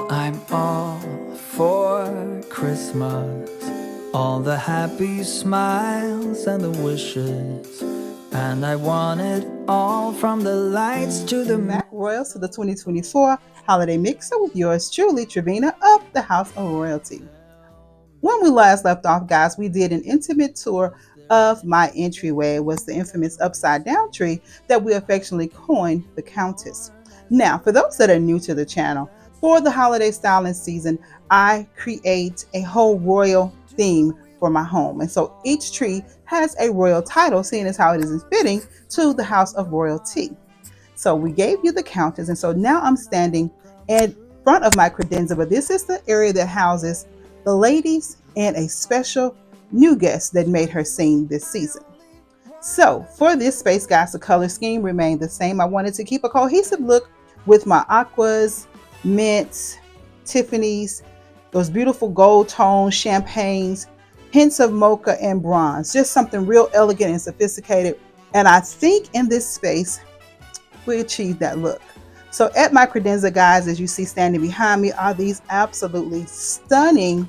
I'm all for Christmas, all the happy smiles and the wishes, and I want it all from the lights to the Back Royals to the 2024 Holiday Mixer with yours truly, Trevina of the House of Royalty. When we last left off, guys, we did an intimate tour of my entryway. It was the infamous upside down tree that we affectionately coined the Countess. Now, for those that are new to the channel, for the holiday styling season, I create a whole royal theme for my home. And so each tree has a royal title, seeing as how it is fitting to the House of Royalty. So we gave you the Countess. And so now I'm standing in front of my credenza, but this is the area that houses the ladies and a special new guest that made her scene this season. So for this space, guys, the color scheme remained the same. I wanted to keep a cohesive look with my aquas, mints, Tiffany's, those beautiful gold tones, champagnes, hints of mocha and bronze, just something real elegant and sophisticated. And I think in this space, we achieved that look. So at my credenza, guys, as you see standing behind me are these absolutely stunning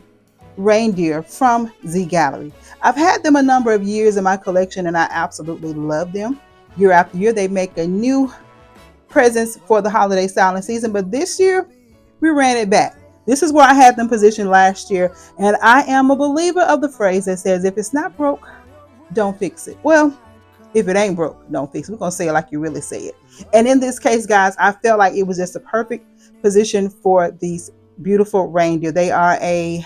reindeer from Z Gallery. I've had them a number of years in my collection and I absolutely love them. Year after year, they make a new presence for the holiday styling season, but this year we ran it back. This is where I had them positioned last year, and I am a believer of the phrase that says, if it's not broke, don't fix it. Well, if it ain't broke, don't fix it. We're going to say it like you really say it. And in this case, guys, I felt like it was just a perfect position for these beautiful reindeer. They are a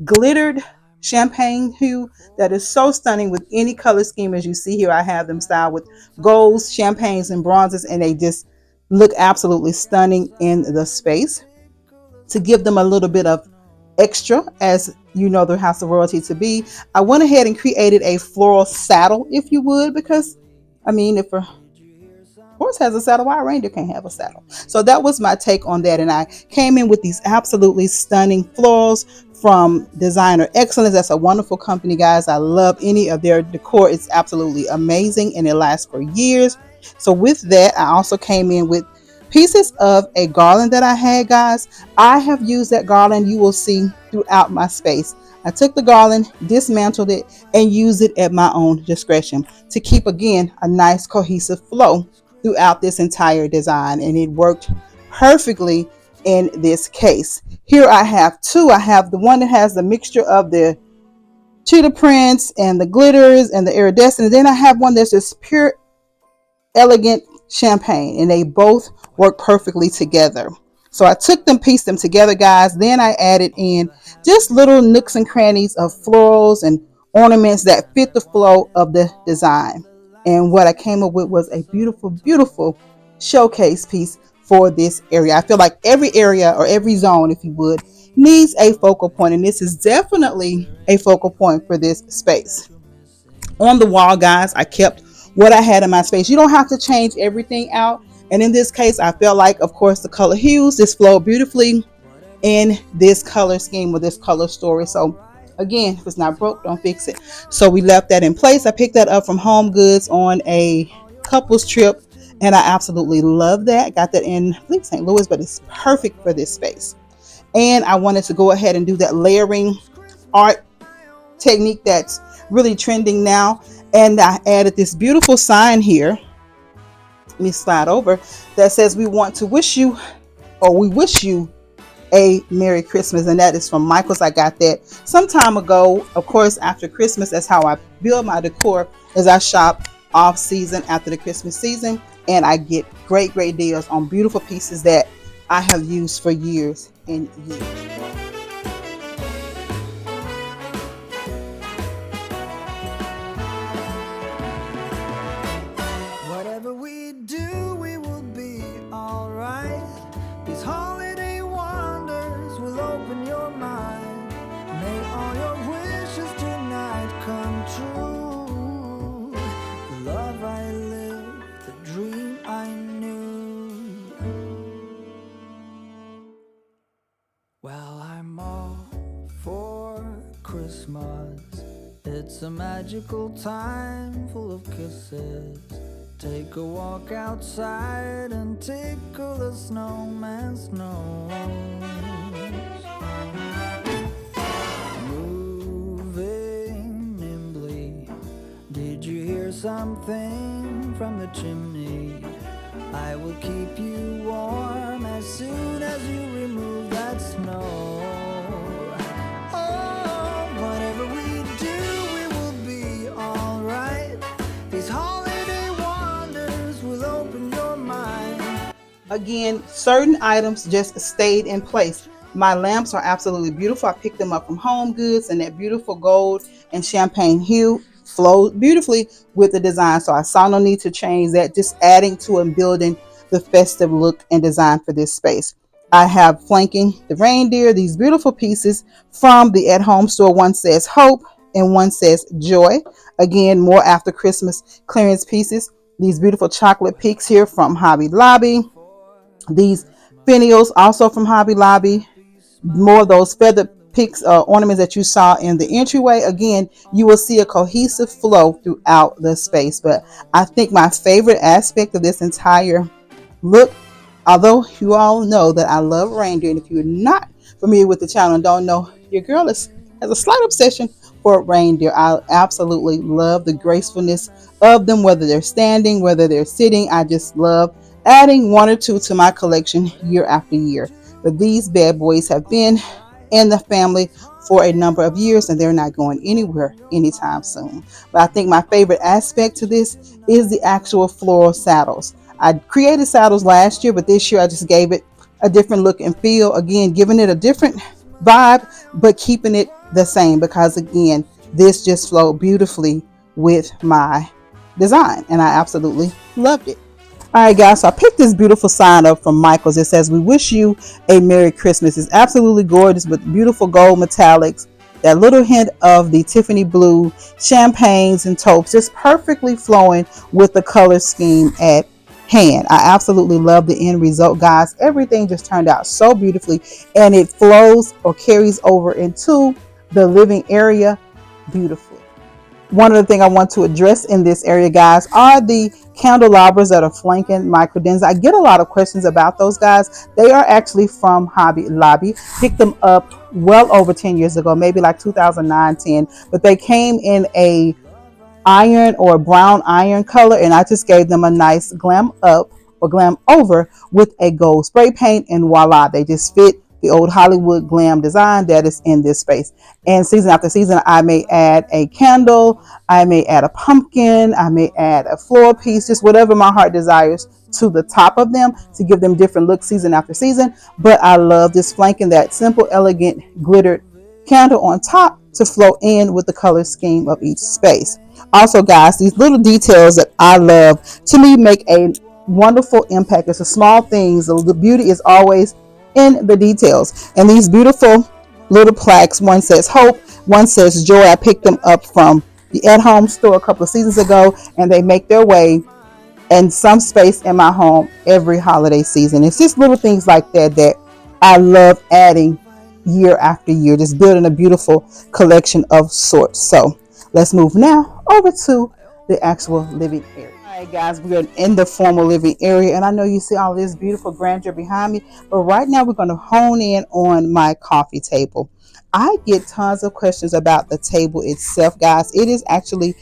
glittered champagne hue that is so stunning with any color scheme. As you see here, I have them styled with golds, champagnes, and bronzes, and they just look absolutely stunning in the space. To give them a little bit of extra, as you know the House of Royalty to be, I went ahead and created a floral saddle, if you would, because I mean, if a horse has a saddle, why a reindeer can't have a saddle? So that was my take on that. And I came in with these absolutely stunning florals from Designer Excellence. That's a wonderful company, guys. I love any of their decor. It's absolutely amazing and it lasts for years. So with that, I also came in with pieces of a garland that I had, guys. I have used that garland, you will see, throughout my space. I took the garland, dismantled it, and used it at my own discretion to keep, again, a nice cohesive flow throughout this entire design, and it worked perfectly in this case. Here I have two. I have the one that has the mixture of the cheetah prints and the glitters and the iridescent, and then I have one that's just pure elegant champagne, and they both work perfectly together. So I took them, pieced them together, guys. Then I added in just little nooks and crannies of florals and ornaments that fit the flow of the design. And what I came up with was a beautiful, beautiful showcase piece for this area. I feel like every area, or every zone, if you would, needs a focal point, and this is definitely a focal point for this space. On the wall, guys, I kept what I had in my space. You don't have to change everything out. And in this case, I felt like, of course, the color hues just flowed beautifully in this color scheme or this color story. So again, if it's not broke, don't fix it. So we left that in place. I picked that up from Home Goods on a couples trip, and I absolutely love that. Got that in, I believe, St. Louis, but it's perfect for this space. And I wanted to go ahead and do that layering art technique that's really trending now. And I added this beautiful sign here. Let me slide over, that says, we want to wish you, or we wish you, a Merry Christmas. And that is from Michael's. I got that some time ago, of course, after Christmas. That's how I build my decor, as I shop off season after the Christmas season, and I get great deals on beautiful pieces that I have used for years and years. Whatever we do, we will be alright. These holiday wonders will open your mind. May all your wishes tonight come true. The love I live, the dream I knew. Well, I'm all for Christmas. It's a magical time full of kisses Take a walk outside and tickle the snowman's nose. Moving nimbly, did you hear something from the chimney? I will keep you warm as soon as you remove that snow. Oh, whatever we do, we will be alright. These holiday wonders will open your mind. Again, certain items just stayed in place. My lamps are absolutely beautiful. I picked them up from Home Goods, and that beautiful gold and champagne hue flowed beautifully with the design. So I saw no need to change that, just adding to and building the festive look and design for this space. I have flanking the reindeer, these beautiful pieces from the at home store. One says hope and one says joy. Again, more after Christmas clearance pieces. These beautiful chocolate peaks here from Hobby Lobby. These finials also from Hobby Lobby. More of those feather picks ornaments that you saw in the entryway. Again, you will see a cohesive flow throughout the space. But I think my favorite aspect of this entire look, although you all know that I love reindeer, and if you're not familiar with the channel and don't know, your girl has a slight obsession for reindeer. I absolutely love the gracefulness of them, whether they're standing, whether they're sitting. I just love adding one or two to my collection year after year. But these bad boys have been in the family for a number of years, and they're not going anywhere anytime soon. But I think my favorite aspect to this is the actual floral saddles. I created saddles last year, but this year I just gave it a different look and feel. Again, giving it a different vibe, but keeping it the same, because again, this just flowed beautifully with my design, and I absolutely loved it. All right, guys, so I picked this beautiful sign up from Michael's. It says, "We wish you a Merry Christmas." It's absolutely gorgeous with beautiful gold metallics, that little hint of the Tiffany blue, champagnes and taupes, just perfectly flowing with the color scheme at hand. I absolutely love the end result, guys. Everything just turned out so beautifully, and it flows or carries over into the living area beautifully. One of the things I want to address in this area, guys, are the candelabras that are flanking my credenza. I get a lot of questions about those, guys. They are actually from Hobby Lobby. Picked them up well over 10 years ago, maybe like 2009, 10. But they came in a iron or brown iron color, and I just gave them a nice glam up or glam over with a gold spray paint, and voila, they just fit the old Hollywood glam design that is in this space. And season after season, I may add a candle, I may add a pumpkin, I may add a floral piece, just whatever my heart desires to the top of them to give them different looks season after season. But I love this flanking, that simple, elegant, glittered candle on top to flow in with the color scheme of each space. Also, guys, these little details that I love, to me, make a wonderful impact. It's the small things. The beauty is always in the details. And these beautiful little plaques, one says hope, one says joy. I picked them up from the at-home store a couple of seasons ago, and they make their way in some space in my home every holiday season. It's just little things like that that I love adding year after year, just building a beautiful collection of sorts. So let's move now over to the actual living area. All right, guys, we are in the formal living area, and I know you see all this beautiful grandeur behind me, but right now we're going to hone in on my coffee table. I get tons of questions about the table itself, guys. It is actually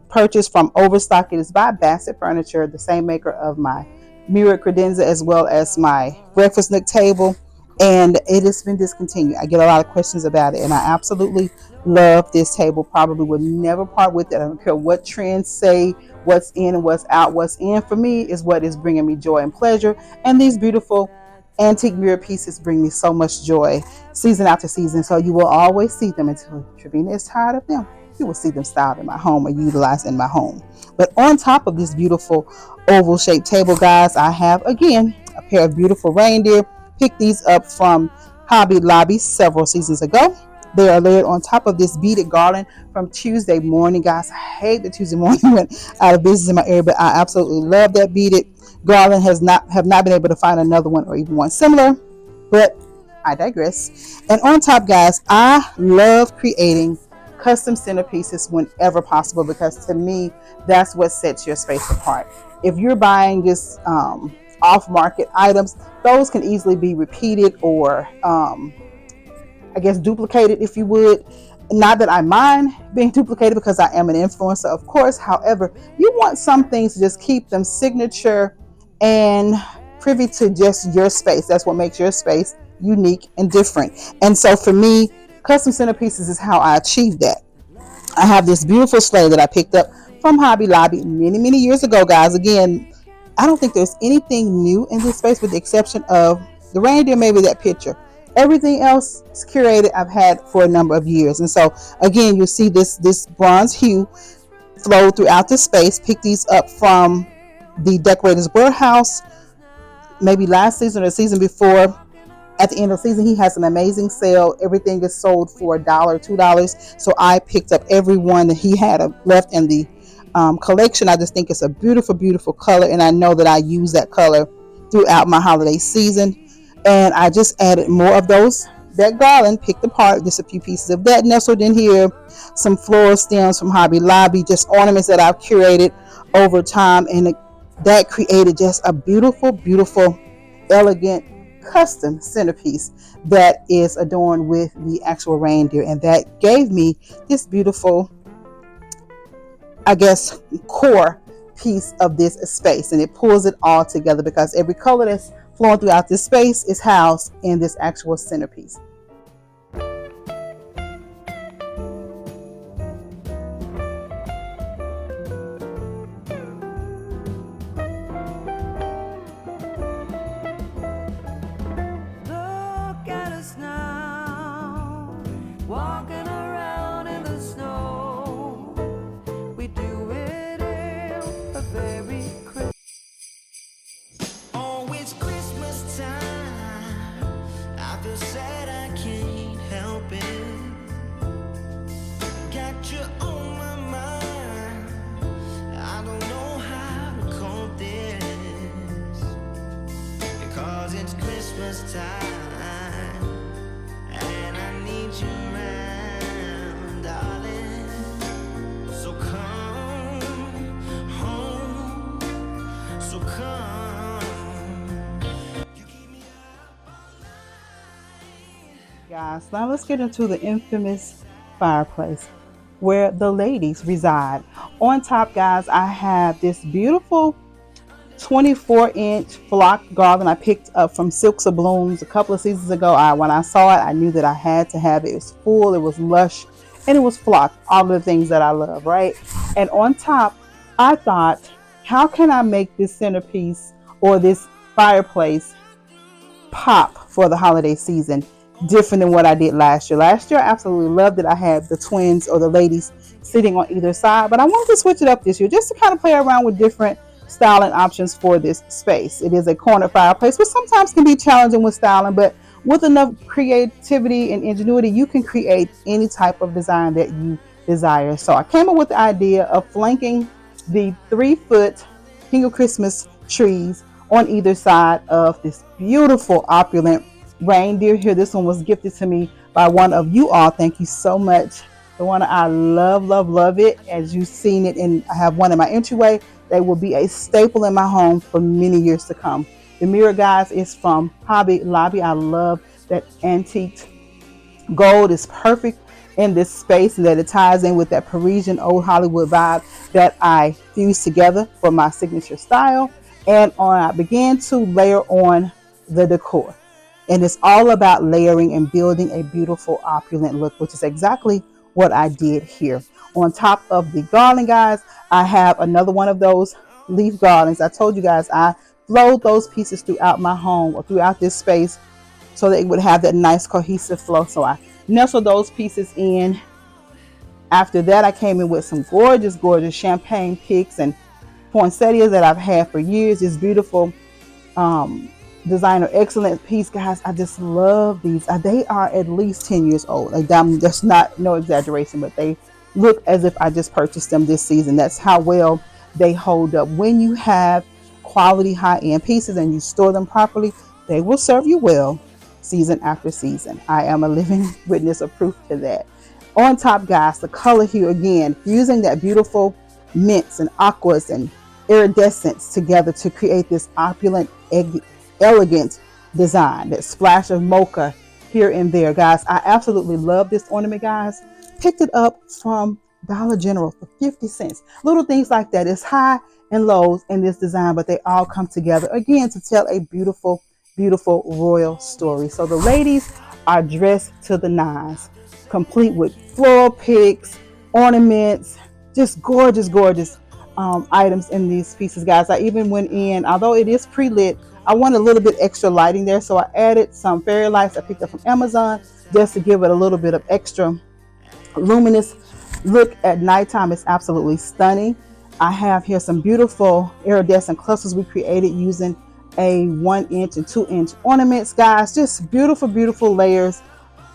purchased from Overstock. It is by Bassett Furniture, the same maker of my mirrored credenza as well as my breakfast nook table, and it has been discontinued. I get a lot of questions about it, and I absolutely love this table. Probably would never part with it. I don't care what trends say, what's in and what's out. What's in for me is what is bringing me joy and pleasure, and these beautiful antique mirror pieces bring me so much joy season after season. So you will always see them until Trevina is tired of them. You will see them styled in my home or utilized in my home. But on top of this beautiful oval shaped table, guys, I have again a pair of beautiful reindeer. Picked these up from Hobby Lobby several seasons ago. They are layered on top of this beaded garland from Tuesday morning, guys. I hate that Tuesday morning went out of business in my area, but I absolutely love that beaded garland. Have not been able to find another one or even one similar, but I digress. And on top, guys, I love creating custom centerpieces whenever possible, because to me, that's what sets your space apart. If you're buying just off-market items, those can easily be repeated or I guess duplicated, if you would. Not that I mind being duplicated because I am an influencer, of course. However, you want some things to just keep them signature and privy to just your space. That's what makes your space unique and different. And so for me, custom centerpieces is how I achieve that. I have this beautiful sleigh that I picked up from Hobby Lobby many, many years ago, guys. Again, I don't think there's anything new in this space with the exception of the reindeer, maybe that picture. Everything else is curated I've had for a number of years. And so again, you'll see this bronze hue flow throughout the space. Pick these up from the Decorator's Warehouse, maybe last season or the season before. At the end of the season, he has an amazing sale. Everything is sold for $1, $2. So I picked up every one that he had left in the collection. I just think it's a beautiful, beautiful color. And I know that I use that color throughout my holiday season. And I just added more of those. That garland picked apart, just a few pieces of that nestled in here. Some floral stems from Hobby Lobby, just ornaments that I've curated over time. And that created just a beautiful, beautiful, elegant, custom centerpiece that is adorned with the actual reindeer, and that gave me this beautiful, I guess, core piece of this space, and it pulls it all together because every color that's flowing throughout this space is housed in this actual centerpiece. Walking around in the snow, we do it every Christmas. Oh, it's Christmas time. I feel sad, I can't help it. Got you on my mind. I don't know how to cope this, because it's Christmas time. Guys, now let's get into the infamous fireplace where the ladies reside. On top, guys, I have this beautiful 24-inch flock garland I picked up from Silks of Blooms a couple of seasons ago. When I saw it, I knew that I had to have it. It was full, it was lush, and it was flocked. All of the things that I love, right? And on top, I thought, how can I make this centerpiece or this fireplace pop for the holiday season different than what I did last year? Last year, I absolutely loved it. I had the twins or the ladies sitting on either side, but I wanted to switch it up this year just to kind of play around with different styling options for this space. It is a corner fireplace, which sometimes can be challenging with styling, but with enough creativity and ingenuity, you can create any type of design that you desire. So I came up with the idea of flanking the 3-foot Hingle Christmas trees on either side of this beautiful opulent reindeer here. This one was gifted to me by one of you all. Thank you so much. The one I love, love, love it. As you've seen it, and I have one in my entryway. They will be a staple in my home for many years to come. The mirror, guys, is from Hobby Lobby. I love that antique gold is perfect in this space, and that it ties in with that Parisian old Hollywood vibe that I fuse together for my signature style. And I began to layer on the decor. And it's all about layering and building a beautiful opulent look, which is exactly what I did here. On top of the garland, guys, I have another one of those leaf garlands. I told you guys I flowed those pieces throughout my home or throughout this space so that it would have that nice cohesive flow. So I nestled those pieces in. After that, I came in with some gorgeous, gorgeous champagne picks and poinsettias that I've had for years. This beautiful designer excellent piece, guys. I just love these. They are at least 10 years old. Like, that's not no exaggeration, but they look as if I just purchased them this season. That's how well they hold up. When you have quality high-end pieces and you store them properly, they will serve you well season after season. I am a living witness of proof to that. On top, guys, the color hue again, using that beautiful mints and aquas and iridescence together to create this opulent, elegant design. That splash of mocha here and there, guys. I absolutely love this ornament, guys. Picked it up from Dollar General for 50 cents. Little things like that. It's high and lows in this design, but they all come together again to tell a beautiful, beautiful royal story. So the ladies are dressed to the nines, complete with floral picks, ornaments, just gorgeous, gorgeous items in these pieces, guys. I even went in, although it is pre-lit, I want a little bit extra lighting there, so I added some fairy lights I picked up from Amazon just to give it a little bit of extra luminous look at nighttime. Is absolutely stunning. I have here some beautiful iridescent clusters we created using a 1-inch and 2-inch ornaments, guys. Just beautiful, beautiful layers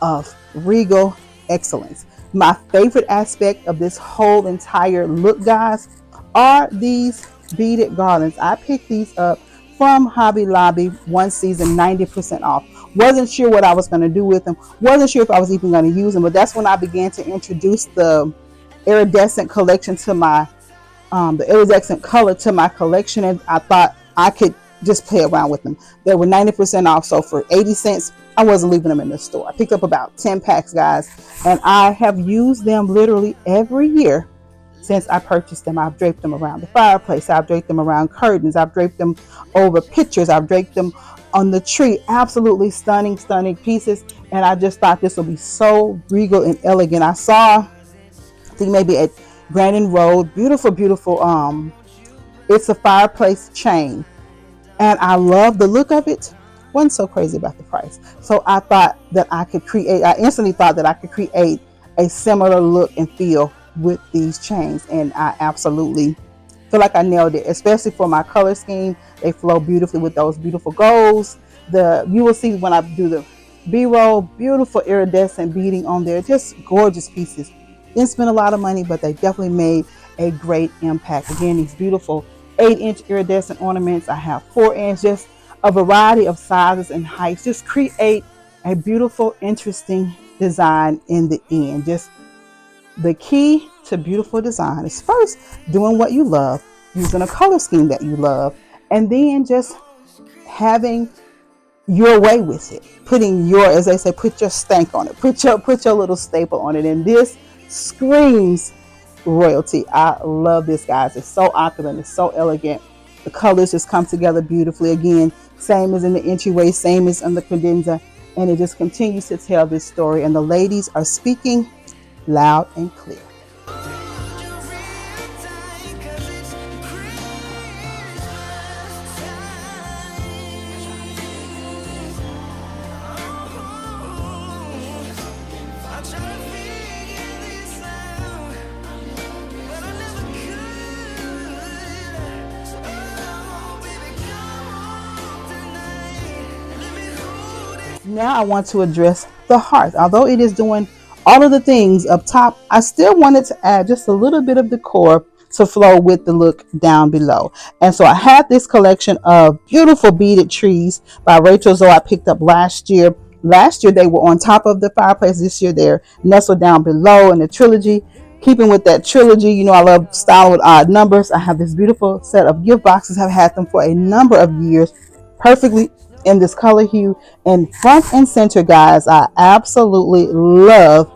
of regal excellence. My favorite aspect of this whole entire look, guys, are these beaded garlands. I picked these up from Hobby Lobby one season, 90% off. Wasn't sure what I was going to do with them. Wasn't sure if I was even going to use them, but that's when I began to introduce the iridescent collection to my, the iridescent color to my collection, and I thought I could just play around with them. They were 90% off, so for 80 cents, I wasn't leaving them in the store. I picked up about 10 packs, guys, and I have used them literally every year since I purchased them. I've draped them around the fireplace. I've draped them around curtains. I've draped them over pictures. I've draped them on the tree. Absolutely stunning, stunning pieces. And I just thought this would be so regal and elegant. I saw, I think maybe at Grandin Road, beautiful, beautiful, it's a fireplace chain. And I love the look of it. Wasn't so crazy about the price. So I thought that I instantly thought that I could create a similar look and feel with these chains, and I absolutely feel like I nailed it, especially for my color scheme. They flow beautifully with those beautiful golds. You will see when I do the B-roll, beautiful iridescent beading on there, just gorgeous pieces. Didn't spend a lot of money, but they definitely made a great impact. Again, these beautiful 8-inch iridescent ornaments. I have 4-inch, just a variety of sizes and heights. Just create a beautiful, interesting design in the end. Just the key to beautiful design is first doing what you love, using a color scheme that you love, and then just having your way with it. Putting your, as they say, put your stank on it. Put your little staple on it. And this screams royalty. I love this, guys. It's so opulent. It's so elegant. The colors just come together beautifully. Again, same as in the entryway, same as in the credenza, and it just continues to tell this story. And the ladies are speaking loud and clear. Now I want to address the hearth. Although it is doing all of the things up top, I still wanted to add just a little bit of decor to flow with the look down below. And so I had this collection of beautiful beaded trees by Rachel Zoe I picked up last year. Last year they were on top of the fireplace. This year they're nestled down below in the trilogy. Keeping with that trilogy, you know, I love styling with odd numbers. I have this beautiful set of gift boxes. I've had them for a number of years, perfectly in this color hue and front and center, guys. I absolutely love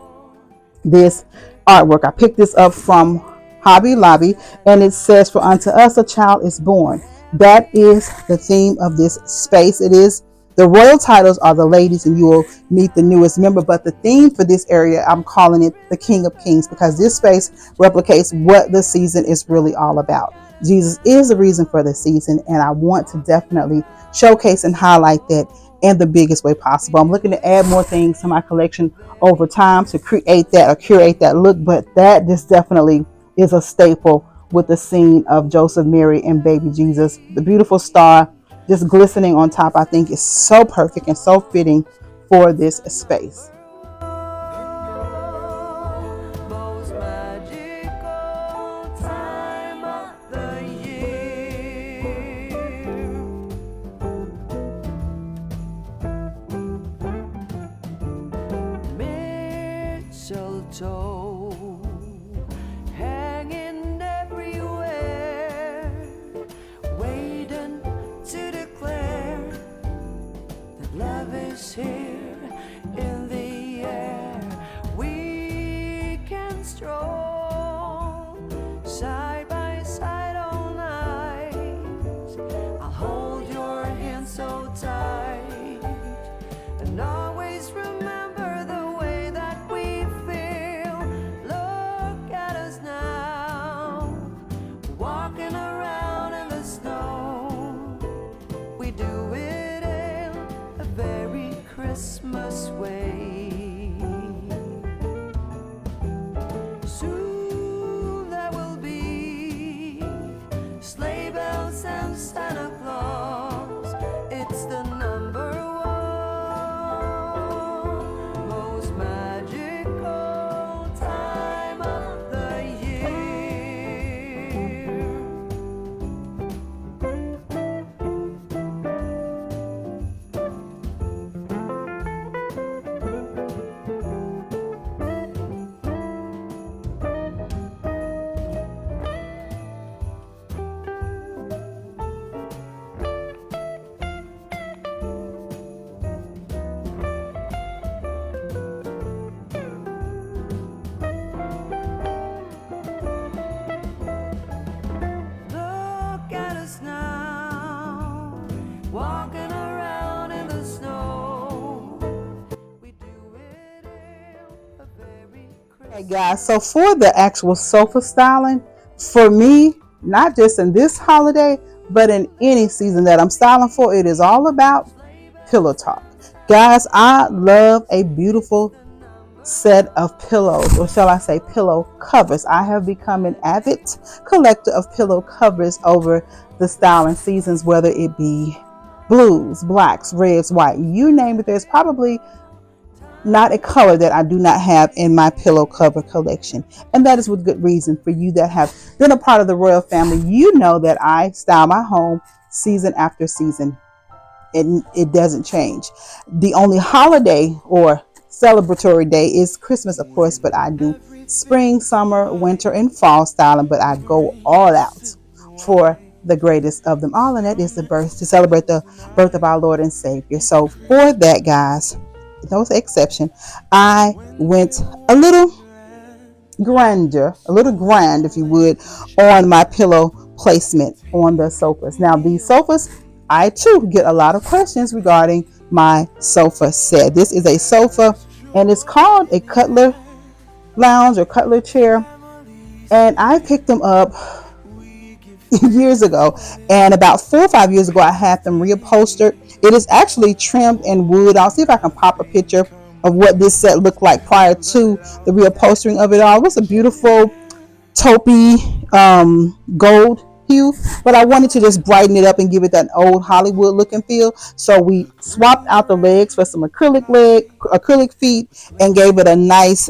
this artwork. I picked this up from Hobby Lobby, and it says, "For unto us a child is born." That is the theme of this space. It is, the royal titles are the ladies, and you will meet the newest member. But the theme for this area, I'm calling it the King of Kings, because this space replicates what the season is really all about. Jesus is the reason for the season, and I want to definitely showcase and highlight that in the biggest way possible. I'm looking to add more things to my collection over time to create that or curate that look, but that just definitely is a staple with the scene of Joseph, Mary, and baby Jesus. The beautiful star just glistening on top, I think, is so perfect and so fitting for this space. toe, hanging everywhere, waiting to declare that love is here in the air. We can stroll side by side all night. I'll hold your hand so tight and always remember the way that we feel. Look at us now, walking around in the snow. We do it in a very Christmas way. Soon there will be sleigh bells and Santa Claus. It's the number one most magical time of the year. Look at us now, walking around in the snow. We do it in a very Hey guys, so for the actual sofa styling, for me, not just in this holiday, but in any season that I'm styling for, it is all about pillow talk. Guys, I love a beautiful set of pillows, or shall I say pillow covers. I have become an avid collector of pillow covers over the styling seasons, whether it be blues, blacks, reds, white, you name it. There's probably not a color that I do not have in my pillow cover collection. And that is with good reason. For you that have been a part of the royal family, you know that I style my home season after season. It doesn't change. The only holiday or celebratory day is Christmas, of course, but I do spring, summer, winter, and fall styling, but I go all out for the greatest of them all, and that is to celebrate the birth of our Lord and Savior. So for that, guys, no exception, I went a little grand, if you would, on my pillow placement on the sofas. Now, these sofas, I too get a lot of questions regarding my sofa set. This is a sofa, and it's called a Cutler lounge or Cutler chair, and I picked them up years ago, and about 4 or 5 years ago I had them reupholstered. It is actually trimmed in wood. I'll see if I can pop a picture of what this set looked like prior to the reupholstering of it all. It was a beautiful taupey gold hue, but I wanted to just brighten it up and give it that old Hollywood look and feel. So we swapped out the legs for some acrylic feet, and gave it a nice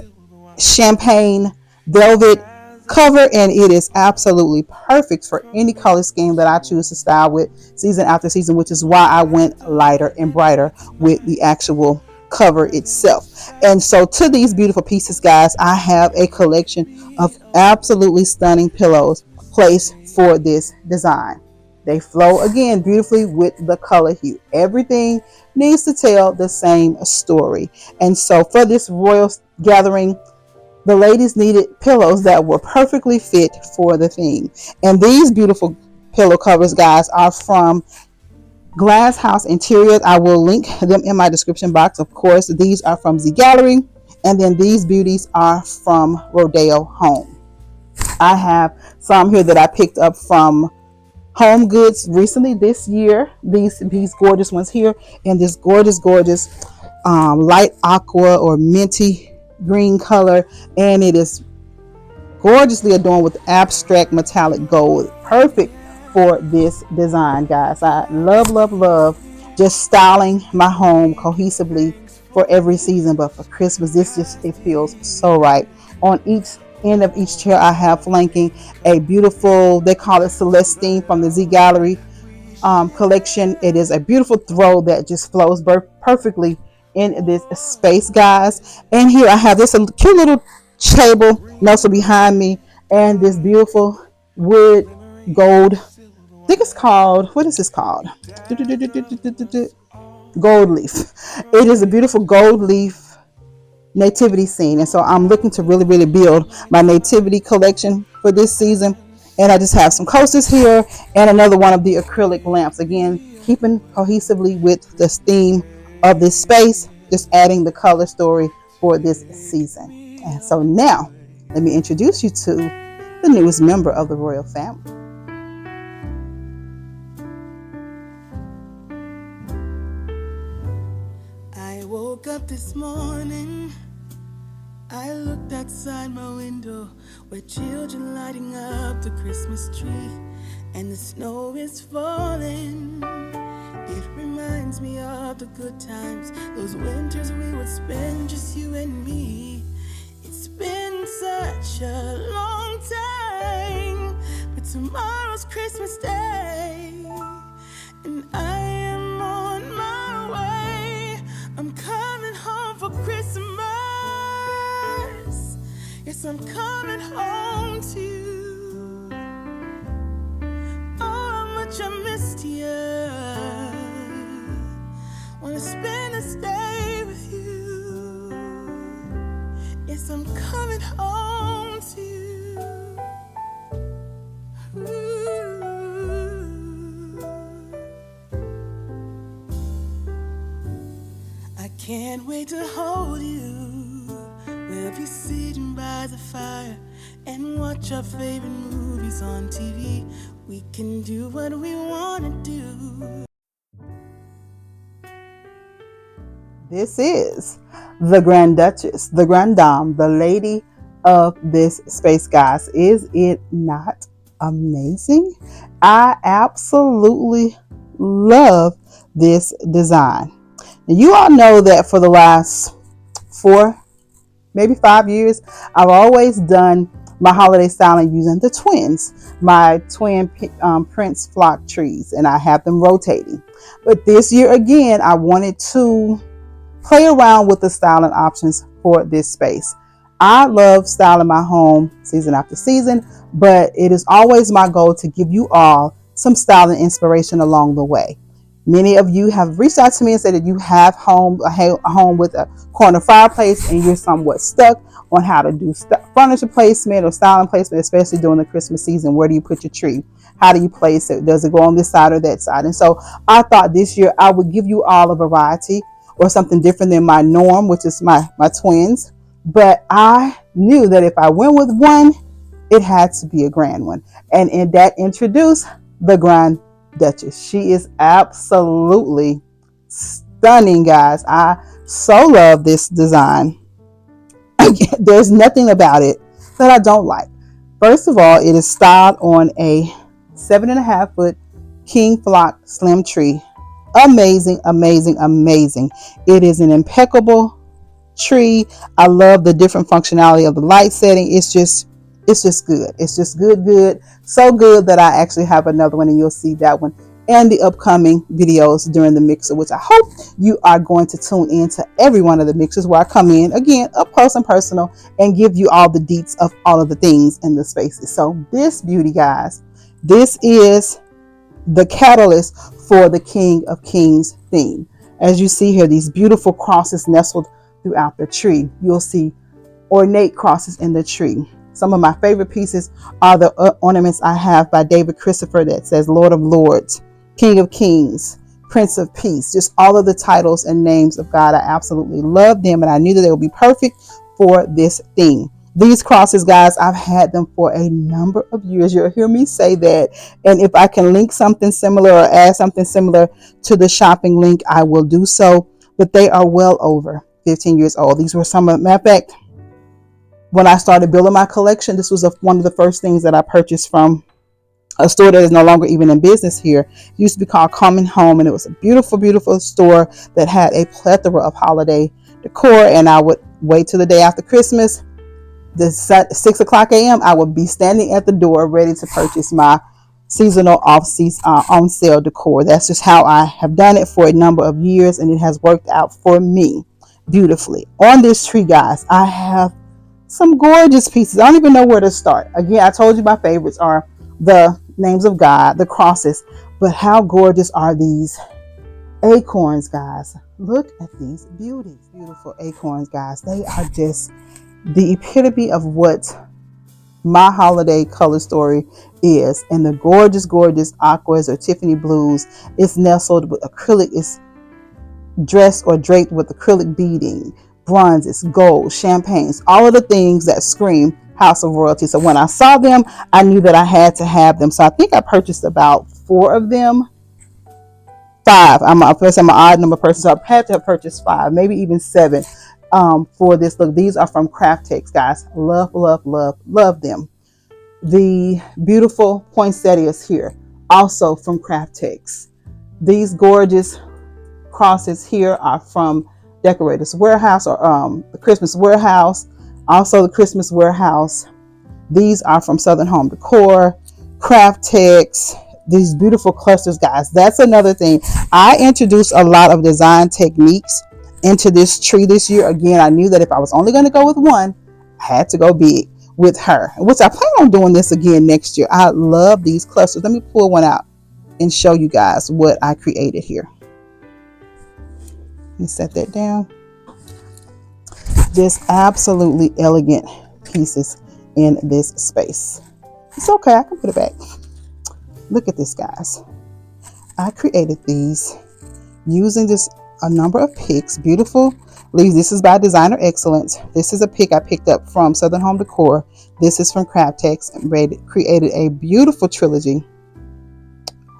champagne velvet cover, and it is absolutely perfect for any color scheme that I choose to style with season after season, which is why I went lighter and brighter with the actual cover itself. And so to these beautiful pieces, guys, I have a collection of absolutely stunning pillows placed for this design. They flow again beautifully with the color hue. Everything needs to tell the same story. And so for this royal gathering, the ladies needed pillows that were perfectly fit for the theme. And these beautiful pillow covers, guys, are from Glass House Interiors. I will link them in my description box. Of course, these are from Z Gallery. And then these beauties are from Rodeo Home. I have some here that I picked up from Home Goods recently this year. These gorgeous ones here in this gorgeous light aqua or minty green color, and it is gorgeously adorned with abstract metallic gold. Perfect for this design, guys. I love just styling my home cohesively for every season, but for Christmas, it feels so right. On each end of each chair, I have flanking a beautiful, they call it Celestine from the Z Gallery collection. It is a beautiful throw that just flows perfectly in this space, guys. And here I have this cute little table nestled behind me, and this beautiful wood gold. I think it's called, what is this called? Gold leaf. It is a beautiful gold leaf nativity scene, and so I'm looking to really build my nativity collection for this season. And I just have some coasters here and another one of the acrylic lamps, again keeping cohesively with the theme of this space, just adding the color story for this season. And so now let me introduce you to the newest member of the royal family. I woke up this morning, I looked outside my window where children lighting up the Christmas tree, and the snow is falling. It reminds me of the good times, those winters we would spend just you and me. It's been such a long time, but tomorrow's Christmas Day, and I am on my way. I'm coming home for Christmas. Yes, I'm coming home to you. Oh, how much I missed you. Wanna spend this day with you. Yes, I'm coming home to you. Ooh. I can't wait to hold you. We'll be sitting by the fire and watch our favorite movies on TV. We can do what we want to do. This is the Grand Duchess, the Grand Dame, the lady of this space, guys. Is it not amazing? I absolutely love this design. And you all know that for the last 4, maybe 5 years, I've always done my holiday styling using the twins, my twin Prince flock trees, and I have them rotating. But this year again, I wanted to play around with the styling options for this space. I love styling my home season after season, but it is always my goal to give you all some styling inspiration along the way. Many of you have reached out to me and said that you have a home with a corner fireplace and you're somewhat stuck on how to do furniture placement or styling placement, especially during the Christmas season. Where do you put your tree? How do you place it? Does it go on this side or that side? And so I thought this year I would give you all a variety or something different than my norm, which is my twins. But I knew that if I went with one, it had to be a grand one. And in that introduced the Grand Duchess. She is absolutely stunning, guys. I so love this design. There's nothing about it that I don't like. First of all, it is styled on a 7.5 foot king flock slim tree. Amazing, amazing, amazing. It is an impeccable tree. I love the different functionality of the light setting. It's just good. It's just good. So good that I actually have another one, and you'll see that one and the upcoming videos during the mixer, which I hope you are going to tune in to every one of the mixers where I come in again up close and personal and give you all the deets of all of the things in the spaces. So this beauty, guys, this is the catalyst for the King of Kings theme. As you see here, these beautiful crosses nestled throughout the tree. You'll see ornate crosses in the tree. Some of my favorite pieces are the ornaments I have by David Christopher that says Lord of Lords, King of Kings, Prince of Peace, just all of the titles and names of God. I absolutely love them, and I knew that they would be perfect for this theme. These crosses, guys, I've had them for a number of years. You'll hear me say that. And if I can link something similar or add something similar to the shopping link, I will do so. But they are well over 15 years old. These were some of, matter of fact, when I started building my collection, this was one of the first things that I purchased from a store that is no longer even in business here. It used to be called Coming Home, and it was a beautiful, beautiful store that had a plethora of holiday decor. And I would wait till the day after Christmas, the 6 o'clock a.m., I would be standing at the door ready to purchase my seasonal on sale decor. That's just how I have done it for a number of years, and it has worked out for me beautifully. On this tree, guys, I have Some gorgeous pieces. I don't even know where to start. Again, I told you my favorites are the names of God, the crosses, but how gorgeous are these acorns, guys? Look at these beauties. Beautiful acorns, guys. They are just the epitome of what my holiday color story is. And the gorgeous, gorgeous aquas or Tiffany blues is nestled with acrylic, is dressed or draped with acrylic beading, bronzes, gold, champagnes, all of the things that scream House of Royalty. So when I saw them, I knew that I had to have them. So I think I purchased about 4 of them. 5. I'm an odd number person, so I had to have purchased 5, maybe even 7 for this look. These are from Craftex, guys. Love, love, love, love them. The beautiful poinsettias here, also from Craftex. These gorgeous crosses here are from Decorator's Warehouse, or the Christmas Warehouse. Also the Christmas Warehouse. These are from Southern Home Decor, Craftex. These beautiful clusters, guys. That's another thing. I introduced a lot of design techniques into this tree this year. Again, I knew that if I was only going to go with one, I had to go big with her, which I plan on doing this again next year. I love these clusters. Let me pull one out and show you guys what I created here. Let me set that down. Just absolutely elegant pieces in this space. It's okay, I can put it back. Look at this, guys. I created these using just a number of picks. Beautiful leaves. This is by Designer Excellence. This is a pick I picked up from Southern Home Decor. This is from Craftex, and created a beautiful trilogy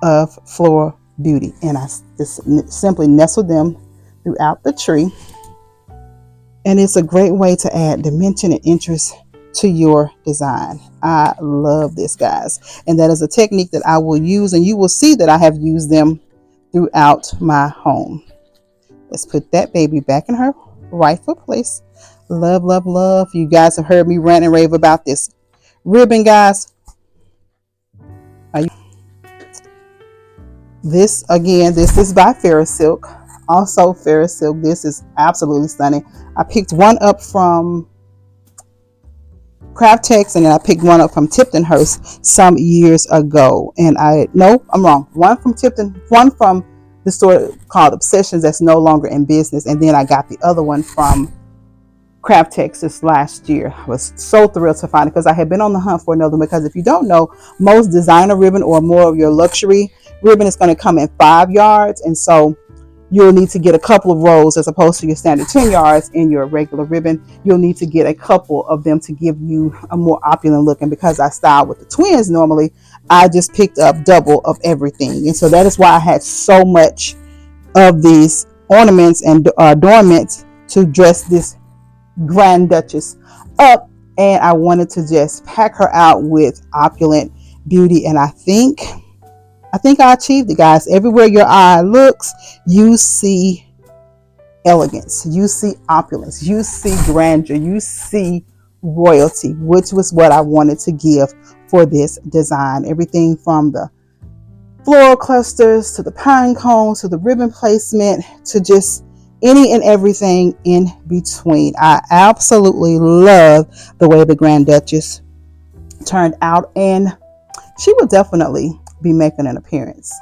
of floral beauty. And I just simply nestled them throughout the tree. And it's a great way to add dimension and interest to your design. I love this, guys. And that is a technique that I will use, and you will see that I have used them throughout my home. Let's put that baby back in her rightful place. Love, love, love. You guys have heard me rant and rave about this ribbon, guys. This, again, this is by Ferris Silk. Also Ferris Silk. This is absolutely stunning. I picked one up from Craftex, and then I picked one up from Tiptonhurst some years ago. And I'm wrong. One from Tipton, one from the store called Obsessions that's no longer in business. And then I got the other one from Craftex this last year. I was so thrilled to find it because I had been on the hunt for another one. Because if you don't know, most designer ribbon or more of your luxury ribbon is going to come in 5 yards. And so you'll need to get a couple of rolls as opposed to your standard 10 yards in your regular ribbon. You'll need to get a couple of them to give you a more opulent look. And because I style with the twins normally, I just picked up double of everything. And so that is why I had so much of these ornaments and adornments to dress this Grand Duchess up. And I wanted to just pack her out with opulent beauty. And I think I achieved it, guys. Everywhere your eye looks, you see elegance, you see opulence, you see grandeur, you see royalty, which was what I wanted to give for this design. Everything from the floral clusters to the pine cones to the ribbon placement to just any and everything in between. I absolutely love the way the Grand Duchess turned out, and she will definitely be making an appearance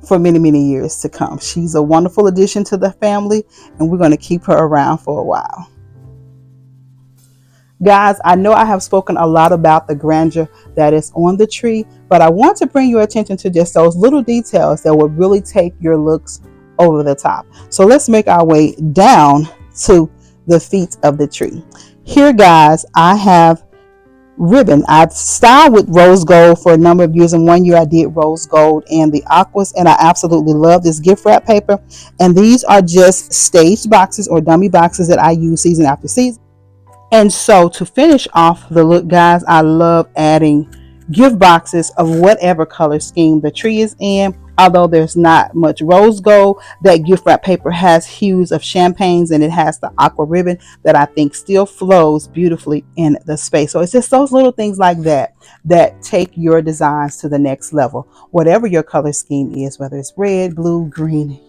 for many, many years to come. She's a wonderful addition to the family, and we're going to keep her around for a while. Guys, I know I have spoken a lot about the grandeur that is on the tree, but I want to bring your attention to just those little details that will really take your looks over the top. So let's make our way down to the feet of the tree. Here, guys, I have ribbon. I've styled with rose gold for a number of years, and one year I did rose gold and the aquas, and I absolutely love this gift wrap paper. And these are just staged boxes or dummy boxes that I use season after season. And so to finish off the look, guys, I love adding gift boxes of whatever color scheme the tree is in. Although there's not much rose gold, that gift wrap paper has hues of champagnes, and it has the aqua ribbon that I think still flows beautifully in the space. So it's just those little things like that that take your designs to the next level. Whatever your color scheme is, whether it's red, blue, green,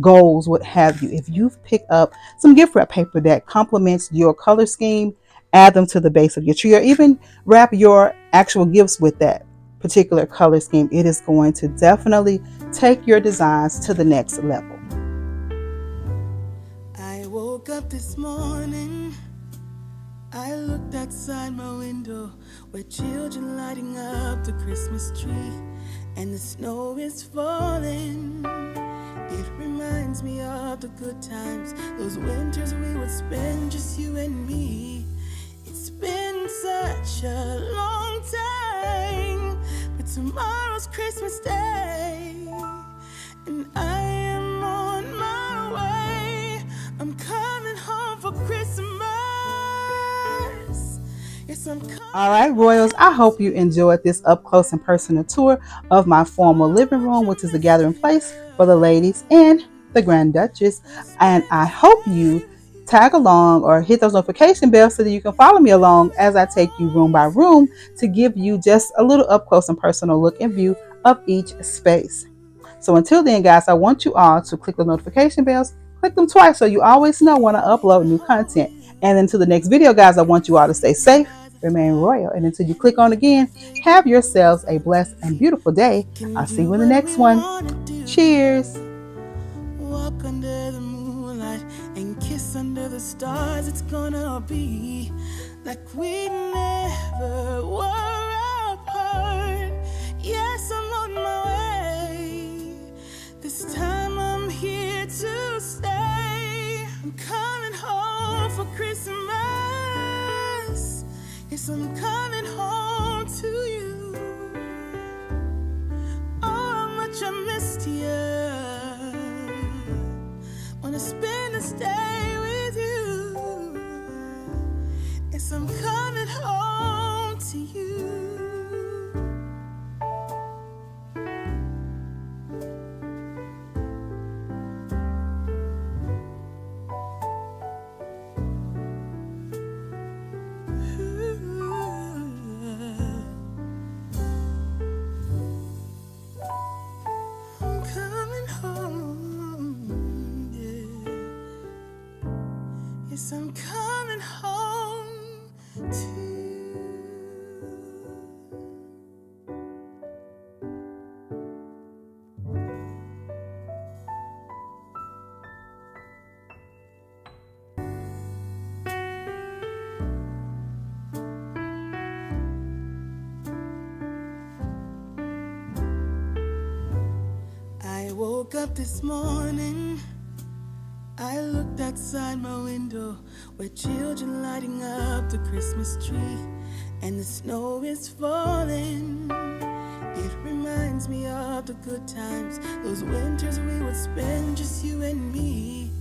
golds, what have you. If you've picked up some gift wrap paper that complements your color scheme add them to the base of your tree, or even wrap your actual gifts with that particular color scheme. It is going to definitely take your designs to the next level. I woke up this morning, I looked outside my window where children lighting up the Christmas tree, and the snow is falling. It reminds me of the good times, those winters we would spend just you and me. It's been such a long time, but tomorrow's Christmas Day, and I am on my way. I'm coming home for Christmas. Yes, I'm coming. All right, Royals, I hope you enjoyed this up close and personal tour of my formal living room, which is the gathering place for the ladies and the Grand Duchess. And I hope you tag along or hit those notification bells so that you can follow me along as I take you room by room to give you just a little up close and personal look and view of each space. So until then, guys, I want you all to click the notification bells, click them twice so you always know when I upload new content. And until the next video, guys, I want you all to stay safe, remain royal, and until you click on again, have yourselves a blessed and beautiful day. I'll see you in the next one. Cheers. Walk under the moonlight and kiss under the stars. It's gonna be like we never were apart. Yes, I'm on my way. This time I'm here to stay. I'm coming home for Christmas. Yes, I'm coming home to you. Oh, how much I missed you. Wanna spend this day with you. Yes, I'm coming home to you. I'm coming home, yeah. Yes, I'm coming home to you. I woke up this morning, I looked outside my window where children lighting up the Christmas tree, and the snow is falling. It reminds me of the good times, those winters we would spend just you and me.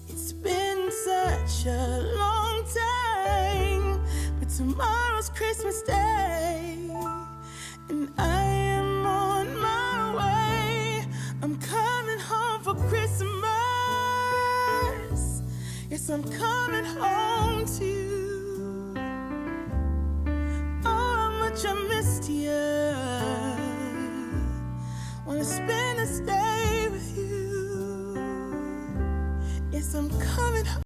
It's been such a long time, but tomorrow's Christmas Day, and I am on my way. I'm coming home for Christmas. Yes, I'm coming home to you. Oh, how much I missed you. Wanna spend this day with you. Yes, I'm coming home.